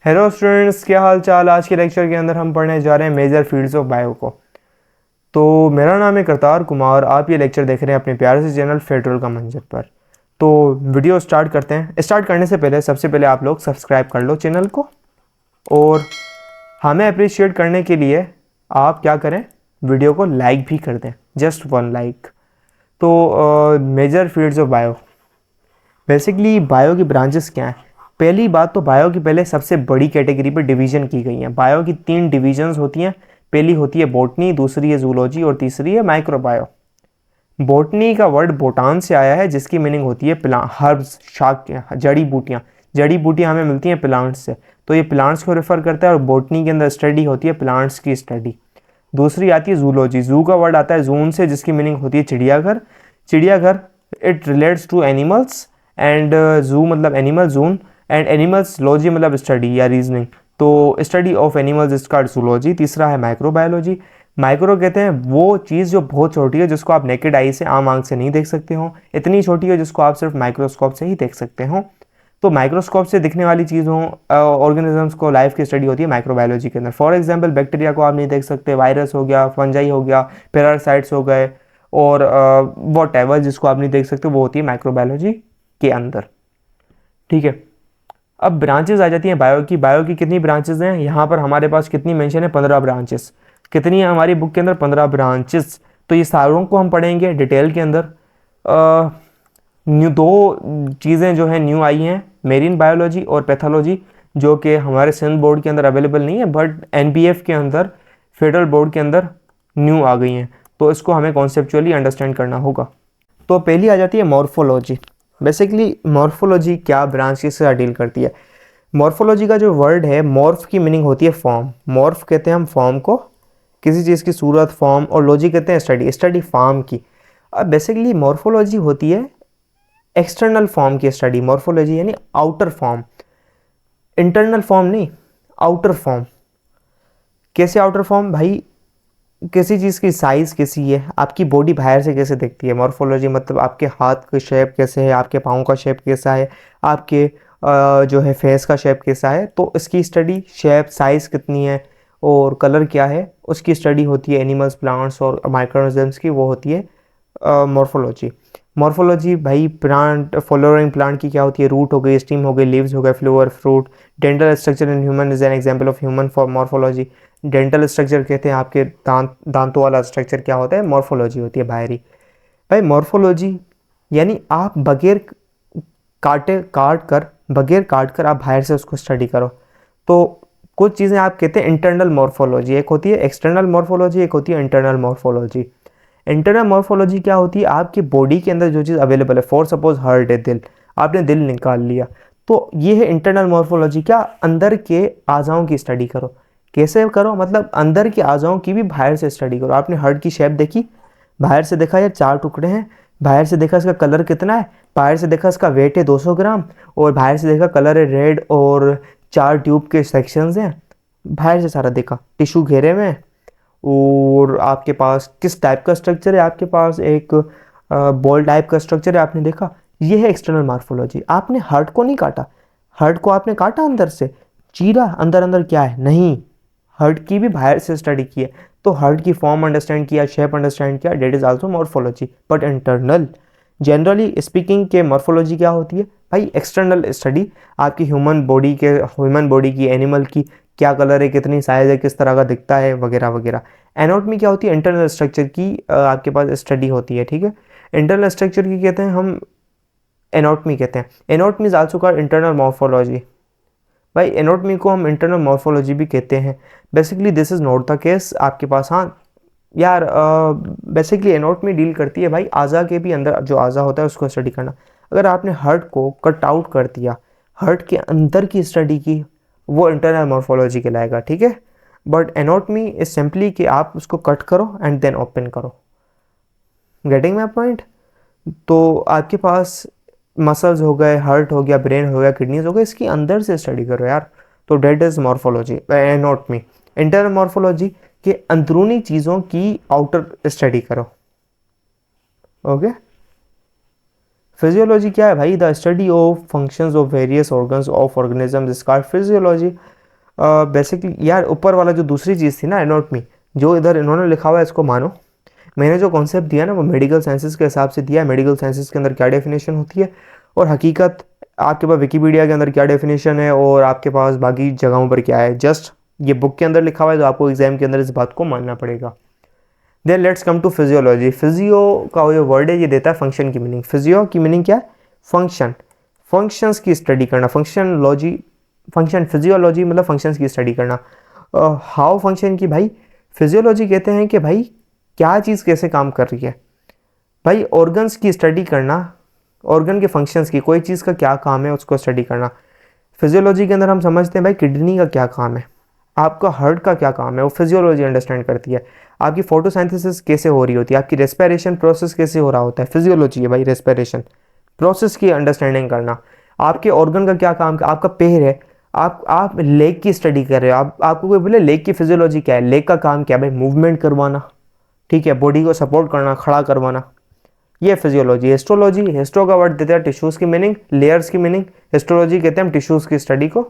Hello students, क्या हाल चाल। आज के लेक्चर के अंदर हम पढ़ने जा रहे हैं मेजर फील्ड्स ऑफ बायो को। तो मेरा नाम है करतार कुमार। आप ये लेक्चर देख रहे हैं अपने प्यारे से चैनल फेडरल का मंजर पर। तो वीडियो स्टार्ट करते हैं। स्टार्ट करने से पहले सबसे पहले आप लोग सब्सक्राइब कर लो चैनल को, और हमें अप्रिशिएट करने के लिए आप क्या करें, वीडियो को लाइक भी कर दें, जस्ट 1 लाइक। तो major fields of bio, basically bio की ब्रांचेस क्या हैं। पहली बात तो बायो की पहले सबसे बड़ी कैटेगरी पर डिवीजन की गई है। बायो की 3 डिवीजन्स होती हैं। पहली होती है बॉटनी, दूसरी है जूलॉजी और तीसरी है माइक्रोबायो। बॉटनी का वर्ड बोटान से आया है, जिसकी मीनिंग होती है हर्ब्स, शाक, जड़ी बूटियाँ। जड़ी बूटियाँ हमें मिलती हैं प्लांट्स से, तो ये प्लांट्स को रेफर करता है। और बॉटनी के अंदर स्टडी होती है प्लांट्स की स्टडी। दूसरी आती है जूलॉजी। जू का वर्ड आता है जून से, जिसकी मीनिंग होती है चिड़ियाघर। चिड़ियाघर it relates to animals, and zoo मतलब animal, zoo and animals, logy मतलब स्टडी या रीजनिंग। तो स्टडी ऑफ एनिमल्स इसका जूलॉजी। तीसरा है माइक्रोबायोलॉजी। माइक्रो कहते हैं वो चीज़ जो बहुत छोटी है, जिसको आप नेकेड आई से, आम आंख से नहीं देख सकते हो। इतनी छोटी है जिसको आप सिर्फ माइक्रोस्कोप से ही देख सकते हो। तो माइक्रोस्कोप से दिखने वाली चीज़ों, ऑर्गेनिजम्स को, लाइफ की स्टडी होती है माइक्रोबायोलॉजी के अंदर। फॉर एग्जांपल बैक्टीरिया को आप नहीं देख सकते, वायरस हो गया, फंजाई हो गया, पैरासाइट्स हो गए, और वॉट एवर जिसको आप नहीं देख सकते, वो होती है माइक्रोबायोलॉजी के अंदर। ठीक है, अब ब्रांचेस आ जाती हैं बायो की। बायो की कितनी ब्रांचेस हैं यहाँ पर हमारे पास, कितनी मेंशन है, 15 ब्रांचेस। कितनी है हमारी बुक के अंदर, 15 ब्रांचेस। तो ये सारों को हम पढ़ेंगे डिटेल के अंदर। न्यू 2 चीज़ें जो हैं न्यू आई हैं, मेरीन बायोलॉजी और पैथोलॉजी, जो कि हमारे सिंध बोर्ड के अंदर अवेलेबल नहीं है, बट एनबीएफ के अंदर, फेडरल बोर्ड के अंदर न्यू आ गई हैं। तो इसको हमें कॉन्सेप्चुअली अंडरस्टैंड करना होगा। तो पहली आ जाती है मॉर्फोलॉजी। बेसिकली मॉर्फोलॉजी क्या ब्रांच के साथ डील करती है। मॉर्फोलॉजी का जो वर्ड है, मॉर्फ की मीनिंग होती है फॉर्म। मॉर्फ कहते हैं हम फॉर्म को, किसी चीज़ की सूरत, फॉर्म, और लॉजी कहते हैं स्टडी, स्टडी फॉर्म की। अब बेसिकली मॉर्फोलॉजी होती है एक्सटर्नल फॉर्म की स्टडी। मॉर्फोलॉजी यानी आउटर फॉर्म, इंटरनल फॉर्म नहीं, आउटर फॉर्म। कैसे आउटर फॉर्म भाई, किसी चीज़ की साइज़ कैसी है, आपकी बॉडी बाहर से कैसे दिखती है। मॉर्फोलॉजी मतलब आपके हाथ का शेप कैसे है, आपके पाँव का शेप कैसा है, आपके जो है फेस का शेप कैसा है। तो इसकी स्टडी, शेप, साइज़ कितनी है और कलर क्या है, उसकी स्टडी होती है एनिमल्स, प्लांट्स और माइक्रोऑर्गेनिजम्स की, वो होती है मॉर्फोलॉजी। मॉर्फोलॉजी भाई प्लांट, फ्लोरिंग प्लांट की क्या होती है, रूट हो गई, स्टीम हो गई, लीव्स हो गए, flower, fruit. Dental structure in human is an example of human for morphology. Dental structure कहते हैं आपके दांतों वाला स्ट्रक्चर क्या होता है, मॉर्फोलॉजी होती है बाहरी। भाई मॉर्फोलॉजी यानी आप बगैर काट कर आप बाहर से उसको स्टडी करो। तो कुछ चीज़ें आप कहते हैं इंटरनल मॉर्फोलॉजी, एक होती है एक्सटर्नल मॉर्फोलॉजी, एक होती है इंटरनल मॉर्फोलॉजी। इंटरनल मॉर्फोलॉजी क्या होती है, आपकी बॉडी के अंदर जो चीज़ अवेलेबल है। फॉर सपोज हार्ट है, दिल, आपने दिल निकाल लिया, तो ये है इंटरनल मॉर्फोलॉजी। क्या, अंदर के आज़ाओं की स्टडी करो। कैसे करो, मतलब अंदर के आज़ाओं की भी बाहर से स्टडी करो। आपने हार्ट की शेप देखी, बाहर से देखा यार 4 टुकड़े हैं, बाहर से देखा इसका कलर कितना है, बाहर से देखा इसका वेट है 200 ग्राम, और बाहर से देखा कलर है रेड, और 4 ट्यूब के सेक्शंस हैं। बाहर से सारा देखा, टिश्यू घेरे में, और आपके पास किस टाइप का स्ट्रक्चर है, आपके पास एक बॉल टाइप का स्ट्रक्चर है, आपने देखा। ये है एक्सटर्नल मॉर्फोलॉजी। आपने हार्ट को नहीं काटा, हार्ट को आपने काटा अंदर से, चीरा अंदर अंदर क्या है, नहीं, हार्ट की भी बाहर से स्टडी की है। तो हार्ट की फॉर्म अंडरस्टैंड किया, शेप अंडरस्टैंड किया, that is also morphology, but internal. Generally speaking के मॉर्फोलॉजी क्या होती है भाई, एक्सटर्नल स्टडी आपकी ह्यूमन बॉडी की, एनिमल की, क्या कलर है, कितनी साइज है, किस तरह का दिखता है, वगैरह वगैरह। एनाटॉमी क्या होती है, इंटरनल स्ट्रक्चर की आपके पास स्टडी होती है। ठीक है, इंटरनल स्ट्रक्चर की कहते हैं हम एनाटॉमी कहते हैं। Anatomy is also called internal morphology. भाई एनाटॉमी को हम इंटरनल मॉर्फोलॉजी भी कहते हैं। Basically this is not the case आपके पास। हाँ यार, बेसिकली एनाटॉमी डील करती है भाई आज़ा के भी अंदर, जो आज़ा होता है उसको स्टडी करना। अगर आपने हार्ट को कट आउट कर दिया, हार्ट के अंदर की स्टडी की, वो इंटरनल मॉर्फोलॉजी कहलाएगा। ठीक है, बट एनाटॉमी इज सिंपली कि आप उसको कट करो एंड देन ओपन करो। Getting my point. तो आपके पास मसल्स हो गए, हार्ट हो गया, ब्रेन हो गया, किडनीज हो गए, इसकी अंदर से स्टडी करो यार। तो that is morphology, anatomy. Internal morphology के अंदरूनी चीज़ों की आउटर स्टडी करो। ओके, फिजियोलॉजी क्या है भाई? The study of functions of various organs of organism is called physiology. Basically यार ऊपर वाला जो दूसरी चीज़ थी ना एनाटॉमी, जो इधर इन्होंने लिखा हुआ है इसको मानो, मैंने जो कॉन्सेप्ट दिया ना वो मेडिकल साइंसेज के हिसाब से दिया है। मेडिकल साइंसेज के अंदर क्या डेफिनेशन होती है और हकीकत आपके पास विकीपीडिया के अंदर क्या डेफिनेशन है और आपके पास बाकी जगहों पर क्या है, जस्ट ये बुक के अंदर लिखा हुआ है तो आपको एग्जाम के अंदर इस बात को मानना पड़ेगा। Then let's come to physiology. Physio का जो वर्ड है ये देता है फंक्शन की मीनिंग। फिजियो की मीनिंग क्या है? फंक्शन, फंक्शंस की स्टडी करना। फंक्शनलॉजी, फंक्शन फिजियोलॉजी मतलब फंक्शंस की स्टडी करना। हाउ फंक्शन की भाई? फिजियोलॉजी कहते हैं कि भाई क्या चीज़ कैसे काम कर रही है। भाई ऑर्गन्स की स्टडी करना, ऑर्गन के फंक्शंस की, कोई चीज़ का क्या काम है उसको स्टडी करना। फिजियोलॉजी के अंदर हम समझते हैं भाई किडनी का क्या काम है, आपका हार्ट का क्या काम है, वो फिजियोलॉजी अंडरस्टैंड करती है। आपकी फोटोसिंथेसिस कैसे हो रही होती है, आपकी रेस्पिरेशन प्रोसेस कैसे हो रहा होता है, फिजियोलॉजी है भाई रेस्पिरेशन प्रोसेस की अंडरस्टैंडिंग करना। आपके ऑर्गन का क्या काम, आपका पैर है, आप लेग की स्टडी कर रहे हो, आपको कोई बोले लेग की फिजियोलॉजी क्या है, लेग का काम क्या है भाई? मूवमेंट करवाना, ठीक है, बॉडी को सपोर्ट करना, खड़ा करवाना, ये फिजियोलॉजी। हिस्टोलॉजी, हिस्टो का वर्ड देता है टिश्यूज़ की मीनिंग, लेयर्स की मीनिंग। हिस्टोलॉजी कहते हैं हम टिश्यूज़ की स्टडी को,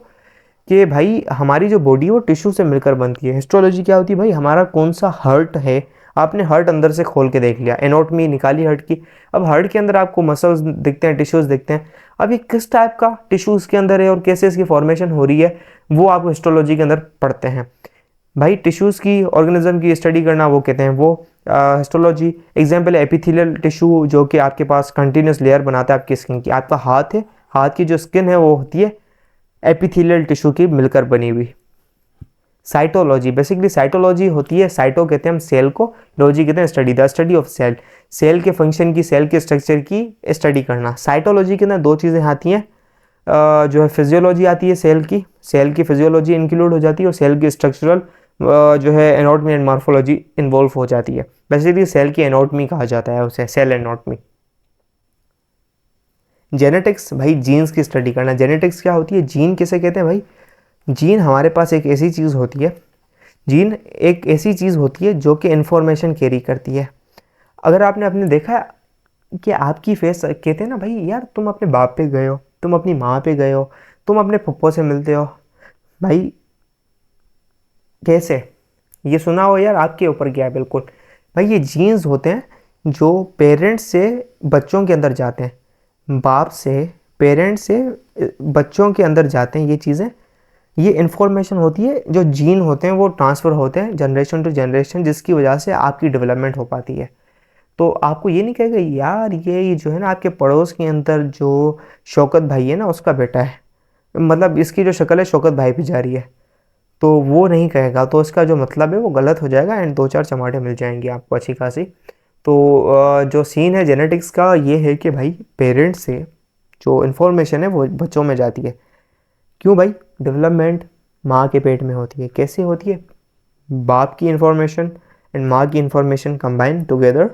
कि भाई हमारी जो बॉडी है वो टिश्यू से मिलकर बनती है। हिस्टोलॉजी क्या होती है भाई? हमारा कौन सा हार्ट है, आपने हार्ट अंदर से खोल के देख लिया, एनाटॉमी निकाली हार्ट की, अब हार्ट के अंदर आपको मसल्स दिखते हैं, टिश्यूज़ दिखते हैं, अब ये किस टाइप का टिश्यूज़ के अंदर है और कैसे इसकी फॉर्मेशन हो रही है वो आप हिस्टोलॉजी के अंदर पढ़ते हैं। भाई टिश्यूज़ की, ऑर्गेनिज्म की स्टडी करना वो कहते हैं वो हिस्टोलॉजी। एग्जाम्पल एपिथेलियल टिश्यू जो कि आपके पास कंटिन्यूस लेयर बनाता है आपकी स्किन की। आपका हाथ है, हाथ की जो स्किन है वो होती है एपिथेलियल टिश्यू की मिलकर बनी हुई। साइटोलॉजी, बेसिकली साइटोलॉजी होती है, साइटो कहते हैं हम सेल को, लॉजी कहते हैं study, the study of cell, cell के फंक्शन की, सेल के स्ट्रक्चर की स्टडी करना। साइटोलॉजी के अंदर दो चीज़ें आती हैं, जो है फिजियोलॉजी आती है सेल की फिजियोलॉजी इंक्लूड हो जाती है और सेल की स्ट्रक्चरल जो है एनाटॉमी एंड मॉर्फोलॉजी इन्वॉल्व हो जाती है। बेसिकली सेल की एनाटॉमी कहा जाता है उसे, सेल एनाटॉमी। जेनेटिक्स, भाई जीन्स की स्टडी करना। जेनेटिक्स क्या होती है? जीन किसे कहते हैं भाई? जीन हमारे पास एक ऐसी चीज़ होती है, जीन एक ऐसी चीज़ होती है जो कि इन्फॉर्मेशन कैरी करती है। अगर आपने अपने देखा है कि आपकी फेस, कहते हैं ना भाई यार तुम अपने बाप पे गए हो, तुम अपनी माँ पे गए हो, तुम अपने पप्पो से मिलते हो, भाई कैसे? ये सुना हो यार, आपके ऊपर गया है बिल्कुल। भाई ये जीन्स होते हैं जो पेरेंट्स से बच्चों के अंदर जाते हैं, बाप से पेरेंट्स से बच्चों के अंदर जाते हैं ये चीज़ें। ये इन्फॉर्मेशन होती है, जो जीन होते हैं वो ट्रांसफ़र होते हैं जनरेशन टू जनरेशन, जिसकी वजह से आपकी डेवलपमेंट हो पाती है। तो आपको ये नहीं कहेगा यार ये जो है ना आपके पड़ोस के अंदर जो शौकत भाई है ना उसका बेटा है, मतलब इसकी जो शक्ल है शौकत भाई पे जा रही है, तो वो नहीं कहेगा, तो इसका जो मतलब है वो गलत हो जाएगा एंड दो चार चमाटे मिल जाएंगे आपको अच्छी खासी। तो जो सीन है जेनेटिक्स का ये है कि भाई पेरेंट्स से जो इन्फॉर्मेशन है वो बच्चों में जाती है। क्यों भाई? डेवलपमेंट माँ के पेट में होती है। कैसे होती है? बाप की इन्फॉर्मेशन एंड माँ की इन्फॉर्मेशन कंबाइन टुगेदर,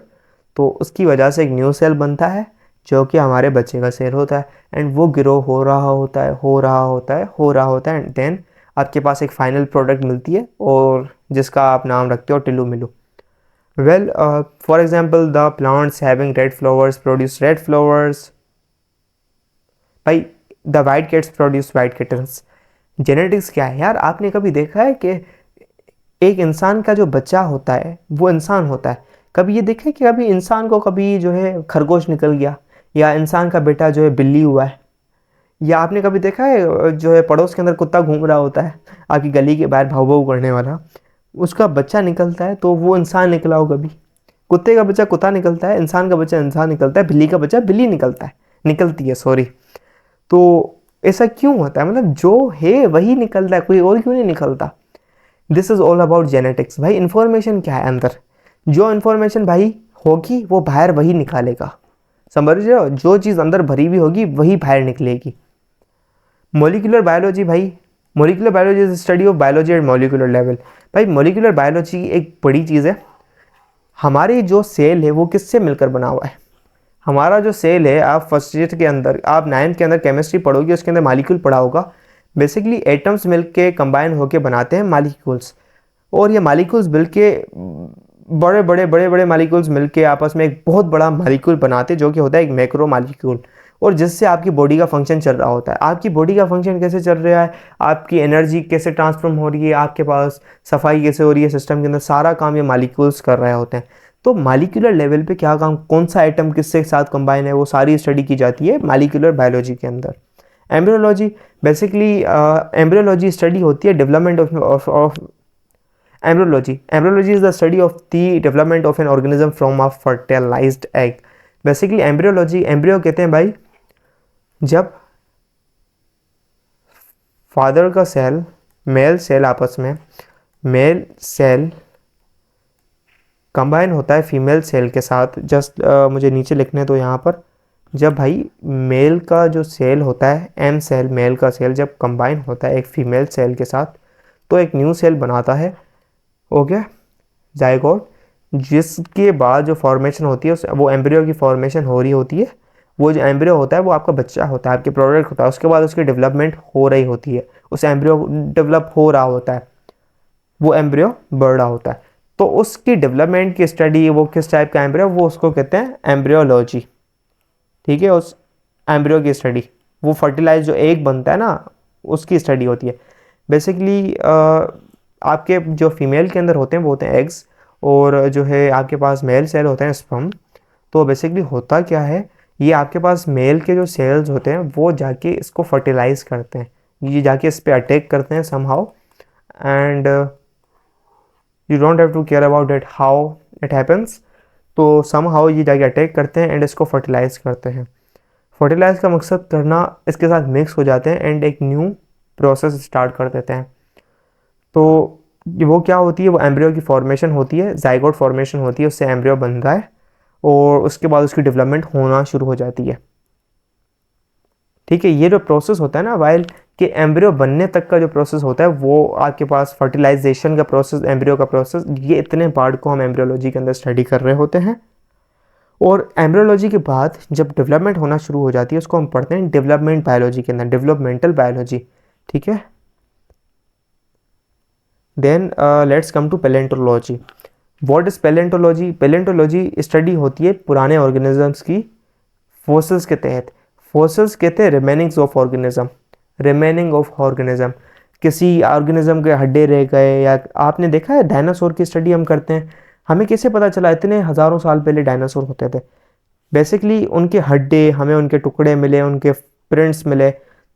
तो उसकी वजह से एक न्यू सेल बनता है जो कि हमारे बच्चे का सेल होता है एंड वो ग्रो हो रहा होता है, हो रहा होता है, हो रहा होता है एंड देन आपके पास एक फाइनल प्रोडक्ट मिलती है और जिसका आप नाम रखते हो Tillu Milu. Well for example the plants having red flowers produce red flowers. भाई the white cats produce white kittens. Genetics क्या है यार? आपने कभी देखा है कि एक इंसान का जो बच्चा होता है वो इंसान होता है? कभी ये देखा है कि कभी इंसान को कभी जो है खरगोश निकल गया, या इंसान का बेटा जो है बिल्ली हुआ है, या आपने कभी देखा है जो है पड़ोस के अंदर कुत्ता घूम रहा होता है आपकी गली के बाहर भाव भाव करने वाला, उसका बच्चा निकलता है तो वो इंसान निकला हो कभी? कुत्ते का बच्चा कुत्ता निकलता है, इंसान का बच्चा इंसान निकलता है, बिल्ली का बच्चा बिल्ली निकलता है, निकलती है सॉरी। तो ऐसा क्यों होता है? मतलब जो है वही निकलता है, कोई और क्यों नहीं निकलता? This is all about genetics. भाई इन्फॉर्मेशन क्या है अंदर, जो इन्फॉर्मेशन भाई होगी वो बाहर वही निकालेगा, समझ रहे हो? जो चीज़ अंदर भरी हुई होगी वही बाहर निकलेगी। मोलिकुलर बायोलॉजी, भाई molecular biology is study of biology eight molecular level. भाई मोलिकुलर बायोलॉजी एक बड़ी चीज़ है। हमारी जो सेल है वो किससे मिलकर बना हुआ है? हमारा जो सेल है, आप फर्स्ट ईयर के अंदर, आप नाइन्थ के अंदर केमिस्ट्री पढ़ोगे, उसके अंदर मालिक्यूल पढ़ा होगा। बेसिकली एटम्स मिल के कंबाइन होकर बनाते हैं मालिक्यूल्स, और ये मालिक्यूल्स मिल के बड़े बड़े बड़े बड़े मालिक्यूल्स मिलके आपस में एक बहुत बड़ा मालिक्यूल बनाते हैं जो कि होता है एक मैक्रो मालिक्यूल, और जिससे आपकी बॉडी का फंक्शन चल रहा होता है। आपकी बॉडी का फंक्शन कैसे चल रहा है, आपकी एनर्जी कैसे ट्रांसफॉर्म हो रही है, आपके पास सफाई कैसे हो रही है सिस्टम के अंदर, सारा काम ये मालिक्यूल्स कर रहे होते हैं। तो मालिक्यूलर लेवल पे क्या काम, कौन सा आइटम किसके साथ कंबाइन है, वो सारी स्टडी की जाती है मालिक्यूलर बायोलॉजी के अंदर। एम्ब्रियोलॉजी बेसिकली एम्ब्रियोलॉजी स्टडी होती है development of embryology is the study of the development of an organism from a fertilized egg। Basically embryology, embryo कहते हैं भाई जब फादर का सेल, मेल सेल आपस में, मेल सेल कंबाइन होता है फीमेल सेल के साथ। जस्ट मुझे नीचे लिखने तो यहाँ पर, जब भाई मेल का जो सेल होता है, एम सेल मेल का सेल जब कंबाइन होता है एक फीमेल सेल के साथ, तो एक न्यू सेल बनाता है, ओके, जाइगोट, जिसके बाद जो फॉर्मेशन होती है वो एम्ब्रियो की फॉर्मेशन हो रही होती है। वो जो एम्ब्रियो होता है वो आपका बच्चा होता है, आपके प्रोडक्ट होता है। उसके बाद उसकी डेवलपमेंट हो रही होती है, उस एम्ब्रियो डेवलप हो रहा होता है, वो एम्ब्रियो बढ़ रहा होता है। तो उसकी डेवलपमेंट की स्टडी, वो किस टाइप का एम्ब्रियो, वो उसको कहते हैं एम्ब्रियोलॉजी। ठीक है, उस एम्ब्रियो की स्टडी, वो फर्टिलाइज जो एग बनता है ना, उसकी स्टडी होती है। बेसिकली आपके जो फीमेल के अंदर होते हैं वो होते हैं एग्स, और जो है आपके पास मेल सेल होते हैं स्पर्म। तो बेसिकली होता क्या है, ये आपके पास मेल के जो सेल्स होते हैं वो जाके इसको फर्टिलाइज करते हैं, ये जाके इस पर अटैक करते हैं somehow, and you don't have to care about it how it happens. तो समहाउ ये जाके अटैक करते हैं एंड इसको फर्टिलाइज करते हैं। फर्टिलाइज का मकसद करना, इसके साथ मिक्स हो जाते हैं एंड एक न्यू प्रोसेस स्टार्ट कर देते हैं। तो वो क्या होती है, वो एम्ब्रियो की फॉर्मेशन होती है, जाइगोट फॉर्मेशन होती है, उससे एम्ब्रियो बनता है और उसके बाद उसकी डेवलपमेंट होना शुरू हो जाती है। ठीक है, ये जो प्रोसेस होता है ना वाइल कि एम्ब्रियो बनने तक का जो प्रोसेस होता है, वो आपके पास फर्टिलाइजेशन का प्रोसेस, एम्ब्रियो का प्रोसेस, ये इतने पार्ट को हम एम्ब्रियोलॉजी के अंदर स्टडी कर रहे होते हैं। और एम्ब्रियोलॉजी के बाद जब डेवलपमेंट होना शुरू हो जाती है उसको हम पढ़ते हैं डेवलपमेंट बायोलॉजी के अंदर, डेवलपमेंटल बायोलॉजी। ठीक है, then let's come to palaeontology. What is palaeontology? Palaeontology study होती है पुराने ऑर्गेनिजम्स की फोसिल्स के तहत। फोसिल्स कहते हैं remainings of organism, remaining of organism, किसी ऑर्गेनिज्म के हड्डे रह गए, या आपने देखा है डायनासोर की स्टडी हम करते हैं, हमें कैसे पता चला इतने हज़ारों साल पहले डायनासोर होते थे? बेसिकली उनके हड्डे, हमें उनके टुकड़े मिले, उनके प्रिंट्स मिले,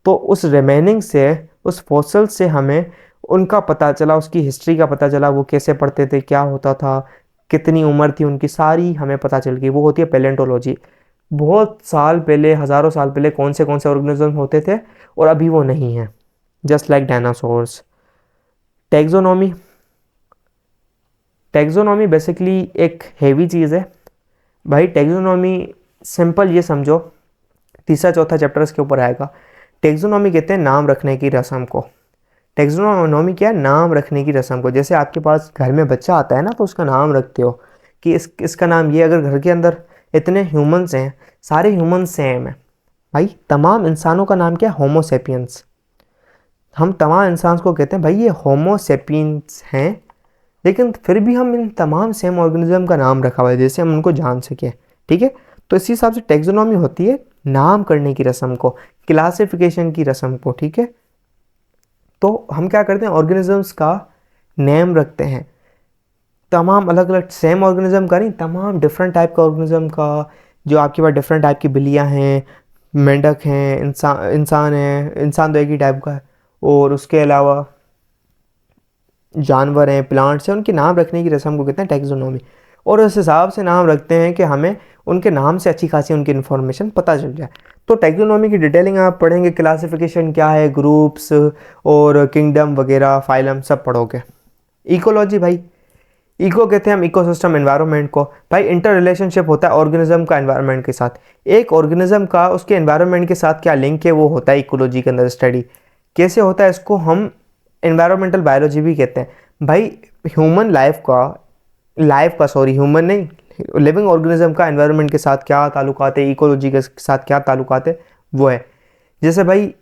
तो उस रिमेनिंग से, उस फॉसिल से हमें उनका पता चला, उसकी हिस्ट्री का पता चला, वो कैसे पढ़ते थे, क्या होता था, कितनी उम्र थी उनकी, सारी हमें पता चल गई। वो होती है पैलेंटोलॉजी। बहुत साल पहले, हज़ारों साल पहले कौन से ऑर्गेनिज्म होते थे और अभी वो नहीं है, just like dinosaurs. Taxonomy, taxonomy basically एक हेवी चीज़ है भाई। टैक्सोनॉमी सिंपल ये समझो, तीसरा चौथा चैप्टर इसके ऊपर आएगा। टैक्सोनॉमी कहते हैं नाम रखने की रस्म को। टैक्सोनॉमी क्या है? नाम रखने की रस्म को। जैसे आपके पास घर में बच्चा आता है ना, तो उसका नाम रखते हो कि इसका नाम ये। अगर घर के अंदर इतने ह्यूमंस हैं, सारे ह्यूमंस सेम हैं भाई, तमाम इंसानों का नाम क्या है? होमो सेपियंस। हम तमाम इंसान को कहते हैं भाई ये होमो सेपियंस हैं, लेकिन फिर भी हम इन तमाम सेम ऑर्गेनिज्म का नाम रखा हुआ है जैसे हम उनको जान सके। ठीक है, तो इसी हिसाब से टैक्सोनॉमी होती है नाम करने की रस्म को, क्लासिफिकेशन की रस्म को। ठीक है, तो हम क्या करते हैं, ऑर्गेनिजम्स का नेम रखते हैं, तमाम अलग अलग, सेम ऑर्गेनिज्म का नहीं, तमाम डिफरेंट टाइप का ऑर्गेनिज्म का, जो आपके पास डिफरेंट टाइप की बिल्लियाँ हैं, मेंढक हैं, इंसान है, इंसान तो एक ही टाइप का है, और उसके अलावा जानवर हैं, प्लांट्स हैं, उनके नाम रखने की रस्म को कहते हैं टैक्सोनॉमी। और उस हिसाब से नाम रखते हैं कि हमें उनके नाम से अच्छी खासी उनकी इन्फॉर्मेशन पता चल जाए। तो टैक्सोनॉमी की डिटेलिंग आप पढ़ेंगे, क्लासिफिकेशन क्या है, ग्रुप्स और किंगडम वगैरह, फाइलम सब पढ़ोगे। इकोलॉजी भाई, इको कहते हैं हम इकोसिस्टम, एनवायरनमेंट को। भाई इंटर रिलेशनशिप होता है ऑर्गेनिज्म का एनवायरनमेंट के साथ। एक ऑर्गेनिज्म का उसके एनवायरनमेंट के साथ क्या लिंक है, वो होता है इकोलॉजी के अंदर स्टडी। कैसे होता है, इसको हम एनवायरमेंटल बायोलॉजी भी कहते हैं भाई। ह्यूमन ह्यूमन नहीं, लिविंग ऑर्गेनिज्म का एनवायरनमेंट के साथ क्या ताल्लुकात है, इकोलॉजी के साथ क्या ताल्लुकात है, वो है। जैसे भाई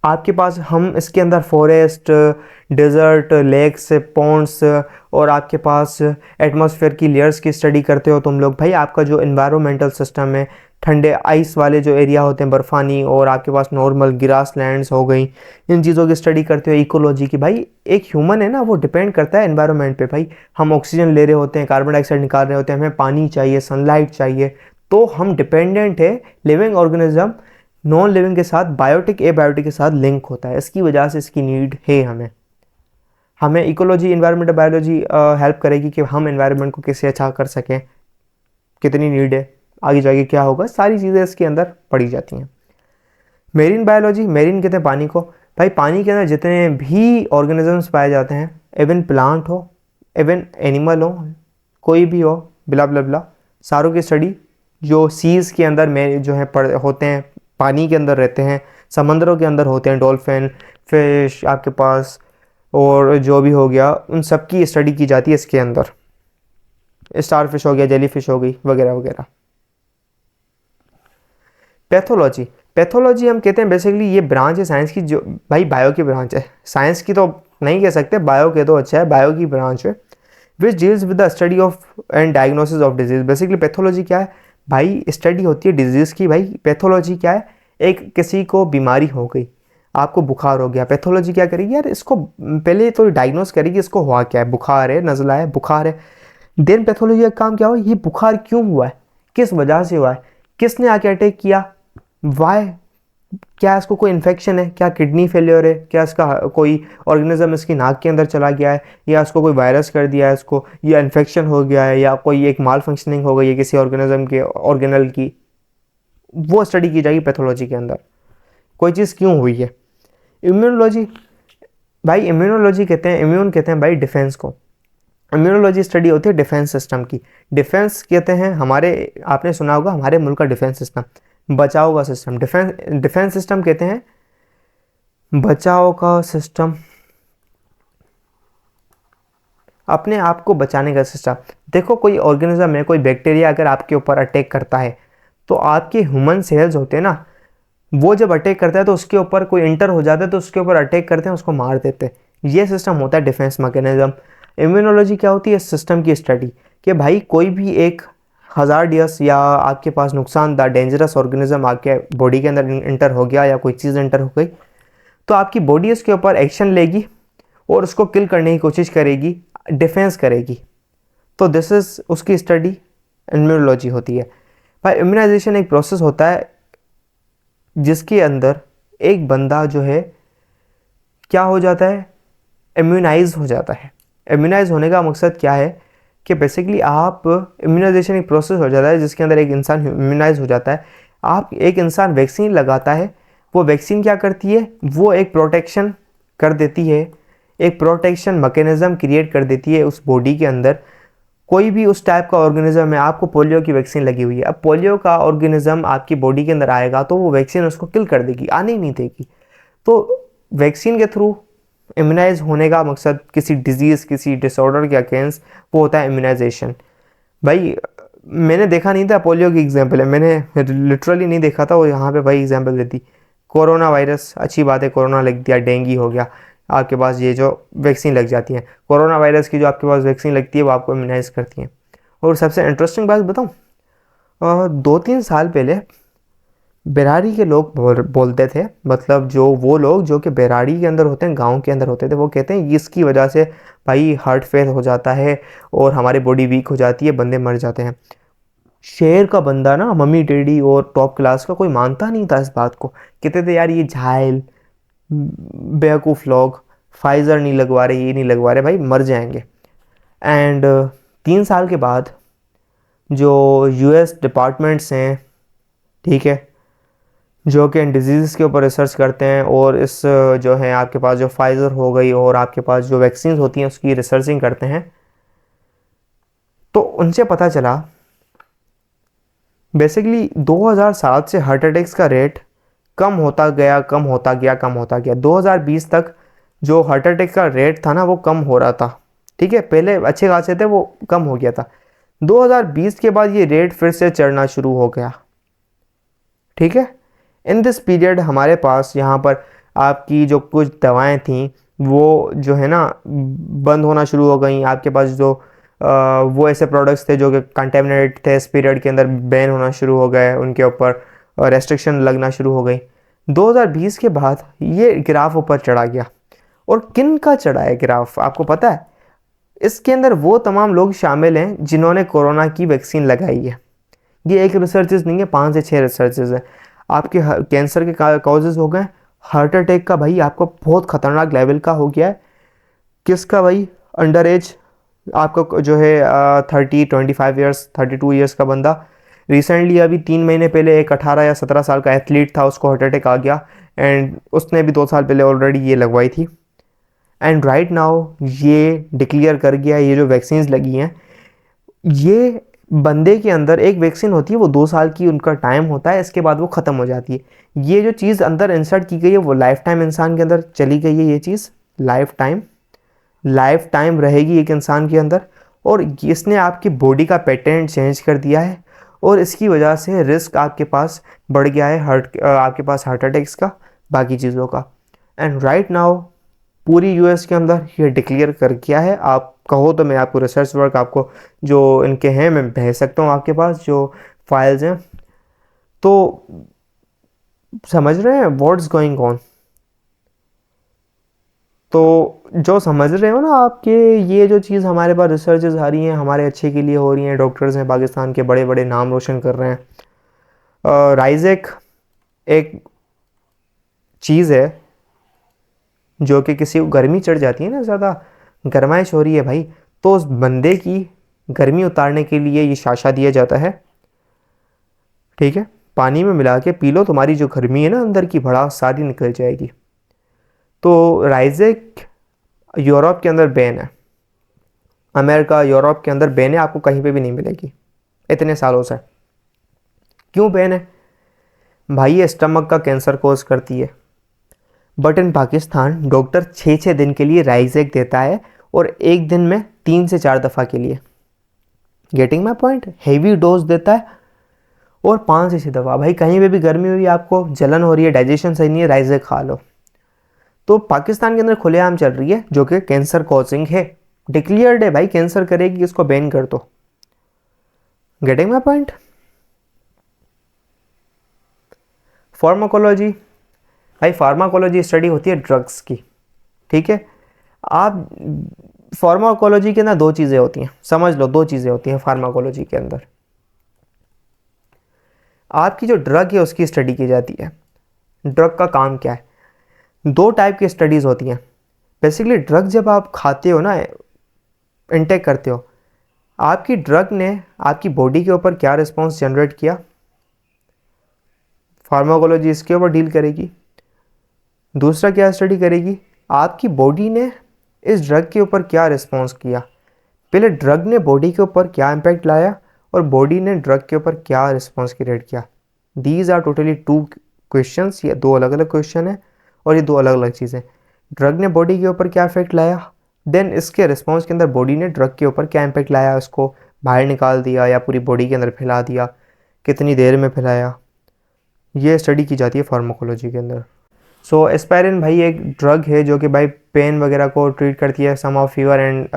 आपके पास हम इसके अंदर फॉरेस्ट, डेजर्ट, लेक्स, पॉन्ड्स और आपके पास एटमॉस्फेयर की लेयर्स की स्टडी करते हो तुम लोग। भाई आपका जो इन्वायरमेंटल सिस्टम है, ठंडे आइस वाले जो एरिया होते हैं बर्फ़ानी, और आपके पास नॉर्मल ग्रास लैंड्स हो गई, इन चीज़ों की स्टडी करते हो। इकोलॉजी की, भाई एक ह्यूमन है ना, वो डिपेंड करता है एनवायरनमेंट पे। भाई हम ऑक्सीजन ले रहे होते हैं, कार्बन डाइऑक्साइड निकाल रहे होते हैं, हमें पानी चाहिए, सनलाइट चाहिए, तो हम डिपेंडेंट है। लिविंग ऑर्गेनिज्म नॉन लिविंग के साथ, बायोटिक एबायोटिक के साथ लिंक होता है, इसकी वजह से इसकी नीड है हमें। हमें इकोलॉजी, इन्वायरमेंटल बायोलॉजी हेल्प करेगी कि हम इन्वायरमेंट को कैसे अच्छा कर सकें, कितनी नीड है, आगे जाके क्या होगा, सारी चीज़ें इसके अंदर पढ़ी जाती हैं। मेरीन बायोलॉजी, मेरीन कहते हैं पानी को। भाई पानी के अंदर जितने भी ऑर्गेनिजम्स पाए जाते हैं, इवन प्लांट हो, इवन एनिमल हो, कोई भी हो, बिला बिला बिला, सारों की स्टडी जो सीज़ के अंदर में जो है पढ़ होते हैं, पानी के अंदर रहते हैं, समंदरों के अंदर होते हैं, डॉल्फिन, फिश आपके पास, और जो भी हो गया, उन सब की स्टडी की जाती है इसके अंदर। स्टार फिश हो गया, जेली फिश हो गई, वगैरह वगैरह। पैथोलॉजी, पैथोलॉजी हम कहते हैं बेसिकली ये ब्रांच है साइंस की, जो भाई बायो की ब्रांच है, साइंस की तो नहीं कह सकते, बायो के तो अच्छा है, बायो की ब्रांच है, which deals with the study of and diagnosis of disease. Basically pathology क्या है भाई, स्टडी होती है डिजीज़ की। भाई पैथोलॉजी क्या है, एक किसी को बीमारी हो गई, आपको बुखार हो गया, पैथोलॉजी क्या करेगी यार, इसको पहले तो डायग्नोस करेगी, इसको हुआ क्या है, बुखार है, नज़ला है, बुखार है। देन पैथोलॉजी का काम क्या हो, ये बुखार क्यों हुआ है, किस वजह से हुआ है, किसने आके अटैक किया, वाई, क्या इसको कोई इन्फेक्शन है, क्या किडनी फेलियर है, क्या इसका कोई ऑर्गेनिज्म इसकी नाक के अंदर चला गया है, या इसको कोई वायरस कर दिया है इसको, या इन्फेक्शन हो गया है, या कोई एक माल फंक्शनिंग हो गई है किसी ऑर्गेनिज्म के ऑर्गेनल की, वो स्टडी की जाएगी पैथोलॉजी के अंदर, कोई चीज़ क्यों हुई है। इम्यूनोलॉजी, भाई इम्यूनोलॉजी कहते हैं, इम्यून कहते हैं भाई डिफेंस को। इम्यूनोलॉजी स्टडी होती है डिफेंस सिस्टम की। डिफेंस कहते हैं हमारे, आपने सुना होगा हमारे मुल्क का डिफेंस सिस्टम, बचाव का सिस्टम। डिफेंस सिस्टम कहते हैं बचाव का सिस्टम, अपने आप को बचाने का सिस्टम। देखो कोई ऑर्गेनिज्म है, कोई बैक्टीरिया अगर आपके ऊपर अटैक करता है, तो आपके ह्यूमन सेल्स होते हैं ना, वो जब अटैक करता है तो उसके ऊपर कोई इंटर हो जाता है, तो उसके ऊपर अटैक करते हैं, उसको मार देते हैं। ये सिस्टम होता है डिफेंस मैकेनिज्म। इम्यूनोलॉजी क्या होती है, सिस्टम की स्टडी, कि भाई कोई भी एक हज़ार्डियस या आपके पास नुकसानदा डेंजरस ऑर्गेनिज्म आपके बॉडी के अंदर इंटर हो गया, या कोई चीज़ इंटर हो गई, तो आपकी बॉडी उसके ऊपर एक्शन लेगी और उसको किल करने की कोशिश करेगी, डिफेंस करेगी। तो दिस इज़ उसकी स्टडी इम्यूनोलॉजी होती है। भाई इम्यूनाइजेशन एक प्रोसेस होता है जिसके अंदर एक बंदा जो है क्या हो जाता है, इम्यूनाइज हो जाता है। इम्यूनाइज होने का मकसद क्या है कि बेसिकली आप, इम्यूनाइजेशन एक प्रोसेस हो जाता है जिसके अंदर एक इंसान इम्यूनाइज हो जाता है। आप, एक इंसान वैक्सीन लगाता है, वो वैक्सीन क्या करती है, वो एक प्रोटेक्शन कर देती है, एक प्रोटेक्शन मैकेनिज्म क्रिएट कर देती है उस बॉडी के अंदर। कोई भी उस टाइप का ऑर्गेनिज्म है, आपको पोलियो की वैक्सीन लगी हुई है, अब पोलियो का ऑर्गेनिज्म आपकी बॉडी के अंदर आएगा तो वो वैक्सीन उसको किल कर देगी, आने ही नहीं देगी। तो वैक्सीन के थ्रू इम्यूनाइज होने का मकसद किसी डिजीज़, किसी डिसऑर्डर के अगेंस्ट, वो होता है इम्यूनाइजेशन। भाई मैंने देखा नहीं था, पोलियो की एग्जांपल है, मैंने लिटरली नहीं देखा था, वो यहाँ पे भाई एग्जांपल देती। कोरोना वायरस, अच्छी बात है, कोरोना लग दिया, डेंगू हो गया, आपके पास ये जो वैक्सीन लग जाती है, कोरोना वायरस की जो आपके पास वैक्सीन लगती है वो आपको इम्यूनाइज करती है। और सबसे इंटरेस्टिंग बात बताऊँ, 2-3 साल पहले बेरारी के लोग बोलते थे, मतलब जो वो लोग जो कि बेरारी के अंदर होते हैं, गांव के अंदर होते थे, वो कहते हैं इसकी वजह से भाई हार्ट फेल हो जाता है और हमारी बॉडी वीक हो जाती है, बंदे मर जाते हैं। शहर का बंदा ना, मम्मी डैडी और टॉप क्लास का, कोई मानता नहीं था इस बात को, कहते थे यार ये झाइल बेवकूफ़ लोग, फाइज़र नहीं लगवा रहे, ये नहीं लगवा रहे, भाई मर जाएंगे। एंड 3 साल के बाद जो यूएस डिपार्टमेंट्स हैं, ठीक है, जो कि इन डिजीज़ के ऊपर रिसर्च करते हैं, और इस जो है आपके पास जो फाइज़र हो गई और आपके पास जो वैक्सीन होती हैं उसकी रिसर्चिंग करते हैं, तो उनसे पता चला बेसिकली 2007 से हार्ट अटैक्स का रेट कम होता गया, कम होता गया, कम होता गया। 2020 तक जो हार्ट अटैक का रेट था ना, वो कम हो रहा था, ठीक है, पहले अच्छे खासे थे, वो कम हो गया था। 2020 के बाद ये रेट फिर से चढ़ना शुरू हो गया, ठीक है। इन दिस पीरियड हमारे पास यहाँ पर आपकी जो कुछ दवाएं थी वो जो है ना बंद होना शुरू हो गई। आपके पास जो वो ऐसे प्रोडक्ट्स थे जो कि कंटेमिनेटेड थे इस पीरियड के अंदर बैन होना शुरू हो गए, उनके ऊपर रेस्ट्रिक्शन लगना शुरू हो गई। 2020 के बाद ये ग्राफ ऊपर चढ़ा गया। और किन का चढ़ा है ग्राफ आपको पता है? इसके अंदर वो तमाम लोग शामिल हैं जिन्होंने कोरोना की वैक्सीन लगाई है। ये एक रिसर्चेस नहीं है, 5 से 6 रिसर्चेस है। आपके कैंसर के कॉजेज हो गए, हार्ट अटैक का भाई आपको बहुत खतरनाक लेवल का हो गया है। किसका भाई? अंडर एज आपको जो है 25 ईयर्स 32 ईयर्स का बंदा। रिसेंटली अभी 3 महीने पहले एक 18 या 17 साल का एथलीट था, उसको हार्ट अटैक आ गया एंड उसने भी 2 साल पहले ऑलरेडी ये लगवाई थी। एंड राइट नाउ ये डिक्लेयर कर गया, ये जो वैक्सीन लगी हैं, ये बंदे के अंदर एक वैक्सीन होती है, वो 2 साल की उनका टाइम होता है, इसके बाद वो ख़त्म हो जाती है। ये जो चीज़ अंदर इंसर्ट की गई है वो लाइफ टाइम इंसान के अंदर चली गई है। ये चीज़ लाइफ टाइम रहेगी एक इंसान के अंदर। और इसने आपकी बॉडी का पैटर्न चेंज कर दिया है और इसकी वजह से रिस्क आपके पास बढ़ गया है आपके पास हार्ट अटैक्स का, बाकी चीज़ों का। एंड राइट नाउ पूरी यूएस के अंदर ये डिक्लेयर कर किया है। आप कहो तो मैं आपको रिसर्च वर्क आपको जो इनके हैं मैं भेज सकता हूँ आपके पास जो फाइल्स हैं। तो समझ रहे हैं व्हाट्स गोइंग ऑन? तो जो समझ रहे हो ना आपके, ये जो चीज़ हमारे पास रिसर्चेज आ रही हैं हमारे अच्छे के लिए हो रही हैं, डॉक्टर्स हैं पाकिस्तान के बड़े बड़े नाम रोशन कर रहे हैं। राइजेक एक चीज़ है जो कि किसी को गर्मी चढ़ जाती है ना, ज़्यादा गर्माइश हो रही है भाई, तो उस बंदे की गर्मी उतारने के लिए ये शाशा दिया जाता है। ठीक है, पानी में मिला के पी लो, तुम्हारी जो गर्मी है ना अंदर की भड़ास सारी निकल जाएगी। तो राइजेक यूरोप के अंदर बैन है, अमेरिका यूरोप के अंदर बैन है, आपको कहीं पे भी नहीं मिलेगी इतने सालों से। क्यों बैन है भाई? ये स्टमक का कैंसर कोज करती है। बट इन पाकिस्तान डॉक्टर 6-6 दिन के लिए राइजेक देता है और एक दिन में 3 से 4 दफ़ा के लिए, getting my point, heavy dose देता है और 5 से 6 दफ़ा। भाई कहीं पे भी गर्मी हुई, आपको जलन हो रही है, डाइजेशन सही नहीं है, राइजेक खा लो। तो पाकिस्तान के अंदर खुलेआम चल रही है जो कि कैंसर कॉजिंग है, डिक्लेयर्ड है भाई, कैंसर करेगी, इसको बैन कर दो। Getting my point? फार्माकोलॉजी, भाई फार्माकोलॉजी स्टडी होती है ड्रग्स की। ठीक है, आप फार्माकोलॉजी के अंदर 2 चीज़ें होती हैं, समझ लो 2 चीज़ें होती हैं फार्माकोलॉजी के अंदर। आपकी जो ड्रग है उसकी स्टडी की जाती है। ड्रग का काम क्या है? 2 टाइप की स्टडीज़ होती हैं बेसिकली। ड्रग जब आप खाते हो ना, इनटेक करते हो, आपकी ड्रग ने आपकी बॉडी के ऊपर क्या रिस्पॉन्स जनरेट किया, फार्माकोलॉजी इसके ऊपर डील करेगी। दूसरा क्या स्टडी करेगी, आपकी बॉडी ने इस ड्रग के ऊपर क्या रिस्पॉन्स किया। पहले ड्रग ने बॉडी के ऊपर क्या इम्पैक्ट लाया और बॉडी ने ड्रग के ऊपर क्या रिस्पॉन्स क्रिएट किया। दीज आर टोटली 2 क्वेश्चंस, ये 2 अलग अलग क्वेश्चन है और ये 2 अलग अलग चीज़ें। ड्रग ने बॉडी के ऊपर क्या इफेक्ट लाया, देन इसके रिस्पॉन्स के अंदर बॉडी ने ड्रग के ऊपर क्या इम्पैक्ट लाया, उसको बाहर निकाल दिया या पूरी बॉडी के अंदर फैला दिया, कितनी देर में फैलाया, ये स्टडी की जाती है फार्माकोलॉजी के अंदर। सो एस्पायरिन भाई एक ड्रग है जो कि भाई पेन वगैरह को ट्रीट करती है, some of fever and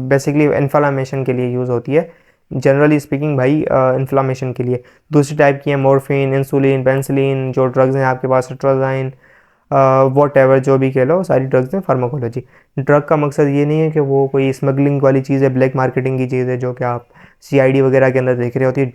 basically inflammation के लिए यूज़ होती है, जनरली स्पीकिंग भाई इन्फ्लामेशन के लिए। दूसरी टाइप की है मॉर्फिन, इंसुलिन, पेंसिलिन, जो ड्रग्स हैं आपके पास, सिट्राजाइन, वॉट एवर जो भी कह लो, सारी ड्रग्स हैं फार्माकोलॉजी। ड्रग का मकसद ये नहीं है कि वो कोई स्मगलिंग वाली चीज़ है, ब्लैक मार्केटिंग की चीज़ है जो कि आप सीआईडी वगैरह के अंदर देख रहे होती है।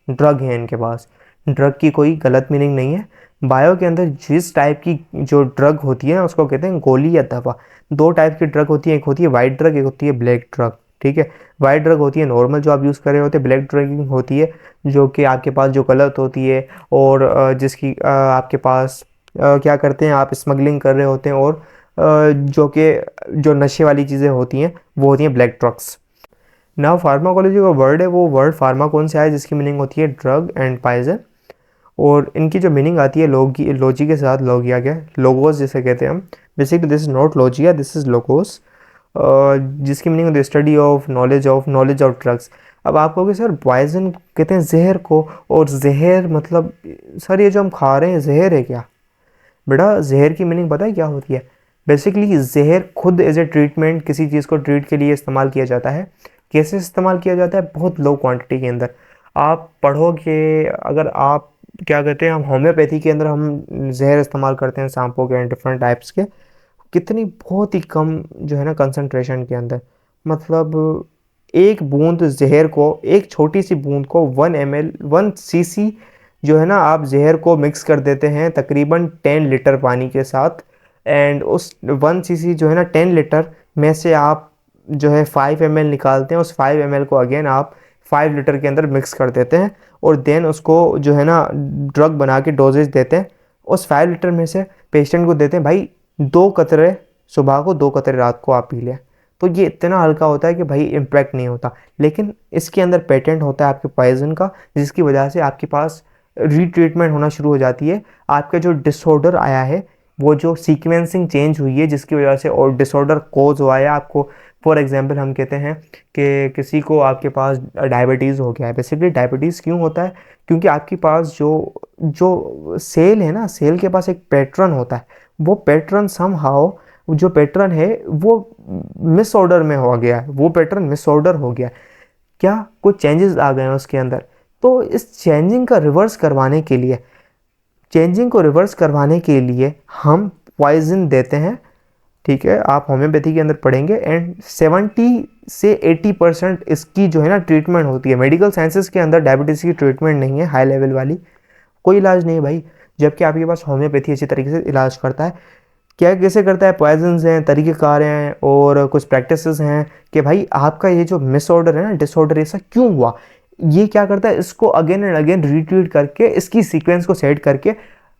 ड्रग हैं इनके पास, ड्रग की कोई गलत मीनिंग नहीं है। बायो के अंदर जिस टाइप की जो ड्रग होती है उसको कहते हैं गोली या दवा। 2 टाइप की ड्रग होती है, एक होती है वाइट ड्रग, एक होती है ब्लैक ड्रग। ठीक है, वाइट ड्रग होती है नॉर्मल जो आप यूज़ कर रहे होते हैं, ब्लैक ड्रग होती है जो कि आपके पास जो गलत होती है और जिसकी आपके पास क्या करते हैं, आप स्मगलिंग कर रहे होते हैं और जो कि जो नशे वाली चीज़ें होती हैं वो होती हैं ब्लैक ड्रग्स। ना फार्माकोलॉजी का वर्ड है, वो वर्ड फार्मा कौन से आया जिसकी मीनिंग होती है ड्रग एंड पॉइजन, और इनकी जो मीनिंग आती है लॉजी के साथ लोगिया गया, लोगोस जिसे कहते हैं हम। Basically this is not लॉजिया, this is logos, जिसकी मीनिंग होती है study of knowledge of drugs. अब आप कहोगे सर पॉइजन कहते हैं जहर को, और जहर मतलब सर ये जो हम खा रहे हैं जहर है क्या? बेटा जहर की मीनिंग पता है क्या होती है? बेसिकली जहर खुद एज ए ट्रीटमेंट किसी चीज़ को ट्रीट के लिए इस्तेमाल किया जाता है। कैसे इस्तेमाल किया जाता है? बहुत लो क्वांटिटी के अंदर। आप पढ़ोगे, अगर आप क्या कहते हैं, हम होम्योपैथी के अंदर हम जहर इस्तेमाल करते हैं सांपों के डिफरेंट टाइप्स के, कितनी बहुत ही कम जो है ना कंसंट्रेशन के अंदर, मतलब एक बूंद जहर को, एक छोटी सी बूंद को 1 ml 1 cc जो है ना आप जहर को मिक्स कर देते हैं तकरीबन 10 लीटर पानी के साथ। एंड उस 1 cc जो है ना 10 लीटर में से आप जो है 5 ml निकालते हैं, उस 5 ml को अगेन आप 5 लीटर के अंदर मिक्स कर देते हैं और देन उसको जो है ना ड्रग बना के डोजेज देते हैं। उस 5 लीटर में से पेशेंट को देते हैं भाई 2 कतरे सुबह को, 2 कतरे रात को आप पी लें। तो ये इतना हल्का होता है कि भाई इम्पैक्ट नहीं होता, लेकिन इसके अंदर पेटेंट होता है आपके पॉइजन का, जिसकी वजह से आपके पास रीट्रीटमेंट होना शुरू हो जाती है। आपका जो डिसऑर्डर आया है, वो जो सीक्वेंसिंग चेंज हुई है जिसकी वजह से और डिसऑर्डर कोज हुआ है आपको, फॉर एग्जांपल हम कहते हैं कि किसी को आपके पास डायबिटीज़ हो गया है। बेसिकली डायबिटीज़ क्यों होता है? क्योंकि आपके पास जो जो सेल है ना, सेल के पास एक पैटर्न होता है, वो पैटर्न समहाउ जो पैटर्न है वो मिस ऑर्डर में हो गया है, वो पैटर्न मिस ऑर्डर हो गया है। क्या कुछ चेंजेस आ गए हैं उसके अंदर? तो इस चेंजिंग को रिवर्स करवाने के लिए हम पॉइजन देते हैं। ठीक है, आप होम्योपैथी के अंदर पढ़ेंगे एंड 70 से 80% इसकी जो है ना ट्रीटमेंट होती है। मेडिकल साइंसेस के अंदर डायबिटीज़ की ट्रीटमेंट नहीं है, हाई लेवल वाली कोई इलाज नहीं है भाई, जबकि आपके पास होम्योपैथी अच्छी तरीके से इलाज करता है। क्या कैसे करता है? पॉइजन्स हैं, तरीक़ेकार हैं और कुछ प्रैक्टिसेस हैं कि भाई आपका ये जो मिसऑर्डर है ना, डिसऑर्डर, ऐसा क्यों हुआ, ये क्या करता है, इसको अगेन एंड अगेन रीट्रीट करके इसकी सीक्वेंस को सेट करके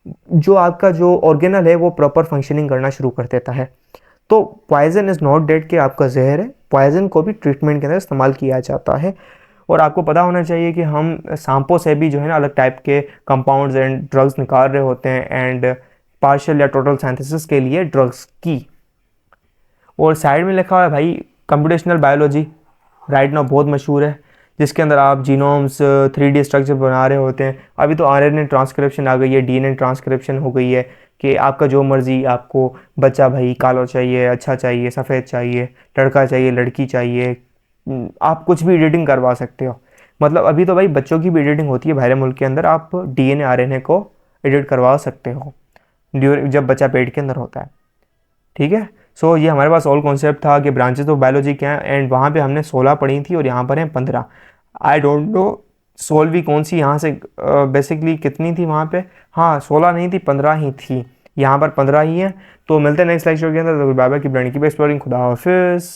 जो आपका जो ऑर्गेनल है वो प्रॉपर फंक्शनिंग करना शुरू कर देता है। तो पॉइजन इज़ नॉट डेड कि आपका जहर है, पॉइजन को भी ट्रीटमेंट के अंदर इस्तेमाल किया जाता है। और आपको पता होना चाहिए कि हम सांपों से भी जो है ना अलग टाइप के कंपाउंड्स एंड ड्रग्स निकाल रहे होते हैं, एंड पार्शियल या टोटल सिंथेसिस के लिए ड्रग्स की। और साइड में लिखा हुआ है भाई कंप्यूटेशनल बायोलॉजी, राइट नाउ बहुत मशहूर है, जिसके अंदर आप जीनोम्स 3D स्ट्रक्चर बना रहे होते हैं। अभी तो RNA ट्रांसक्रिप्शन आ गई है, DNA ट्रांसक्रिप्शन हो गई है कि आपका जो मर्ज़ी, आपको बच्चा भाई काला चाहिए, अच्छा चाहिए, सफ़ेद चाहिए, लड़का चाहिए, लड़की चाहिए, आप कुछ भी एडिटिंग करवा सकते हो। मतलब अभी तो भाई बच्चों की भी एडिटिंग होती है बाहर मुल्क के अंदर, आप DNA RNA को एडिट करवा सकते हो जब बच्चा पेट के अंदर होता है। ठीक है, सो ये हमारे पास ऑल कॉन्सेप्ट था कि ब्रांचेस ऑफ बायोलॉजी क्या है, एंड वहाँ पे हमने 16 पढ़ी थी और यहाँ पर हैं 15। आई डोंट नो 16वीं कौन सी यहाँ से बेसिकली कितनी थी वहाँ पे, हाँ 16 नहीं थी, 15 ही थी, यहाँ पर 15 ही है। तो मिलते हैं नेक्स्ट लेक्चर के अंदर। Bye bye, keep learning, keep exploring, खुदा हाफिज़।